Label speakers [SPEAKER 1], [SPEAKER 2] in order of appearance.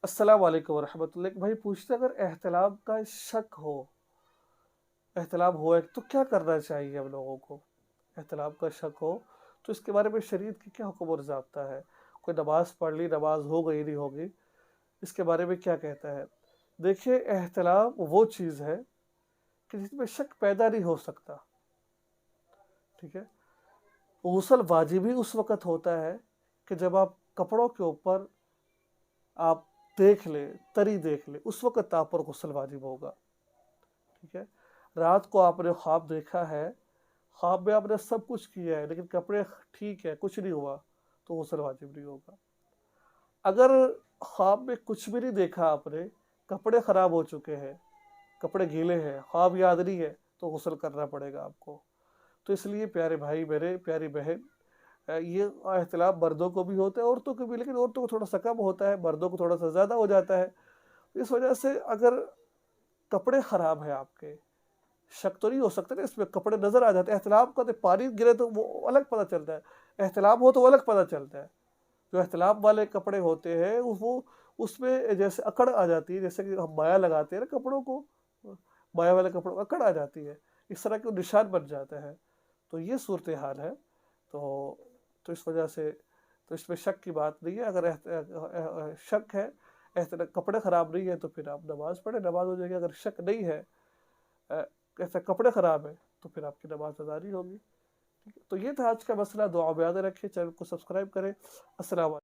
[SPEAKER 1] السلام علیکم ورحمۃ اللہ۔ ایک بھائی پوچھتے اگر احتلام کا شک ہو، احتلام ہو ہے تو کیا کرنا چاہیے ہم لوگوں کو؟ احتلام کا شک ہو تو اس کے بارے میں شریعت کی کیا حکم اور ضابطہ ہے؟ کوئی نماز پڑھ لی، نماز ہو گئی نہیں ہوگی، اس کے بارے میں کیا کہتا ہے؟ دیکھیے، احتلام وہ چیز ہے کہ جس میں شک پیدا نہیں ہو سکتا، ٹھیک ہے؟ غسل واجب ہی اس وقت ہوتا ہے کہ جب آپ کپڑوں کے اوپر آپ دیکھ لیں، تری دیکھ لیں، اس وقت آپ پر غسل واجب ہوگا، ٹھیک ہے؟ رات کو آپ نے خواب دیکھا ہے، خواب میں آپ نے سب کچھ کیا ہے لیکن کپڑے ٹھیک ہے، کچھ نہیں ہوا، تو غسل واجب نہیں ہوگا۔ اگر خواب میں کچھ بھی نہیں دیکھا آپ نے، کپڑے خراب ہو چکے ہیں، کپڑے گیلے ہیں، خواب یاد نہیں ہے، تو غسل کرنا پڑے گا آپ کو۔ تو اس لیے پیارے بھائی میرے، پیاری بہن، یہ احتلام مردوں کو بھی ہوتا ہے، عورتوں کو بھی، لیکن عورتوں کو تھوڑا سا کم ہوتا ہے، مردوں کو تھوڑا سا زیادہ ہو جاتا ہے۔ اس وجہ سے اگر کپڑے خراب ہیں آپ کے، شک تو نہیں ہو سکتا نا، اس میں کپڑے نظر آ جاتے ہیں۔ احتلام کا تو پانی گرے تو وہ الگ پتہ چلتا ہے، احتلام ہو تو وہ الگ پتہ چلتا ہے۔ جو احتلام والے کپڑے ہوتے ہیں وہ اس میں جیسے اکڑ آ جاتی ہے، جیسے کہ ہم مایا لگاتے ہیں نا کپڑوں کو، مایا والے کپڑوں کو اکڑ آ جاتی ہے، اس طرح کے نشان بن جاتا ہے۔ تو یہ صورتحال ہے۔ تو تو اس وجہ سے تو اس میں شک کی بات نہیں ہے۔ اگر شک ہے، کپڑے خراب نہیں ہے تو پھر آپ نماز پڑھیں، نماز ہو جائے گی۔ اگر شک نہیں ہے، ایسے کپڑے خراب ہیں، تو پھر آپ کی نماز ادا نہیں ہوگی۔ ٹھیک ہے؟ تو یہ تھا آج کا مسئلہ۔ دعا میں یاد رکھیں، چینل کو سبسکرائب کریں۔ السلام علیکم۔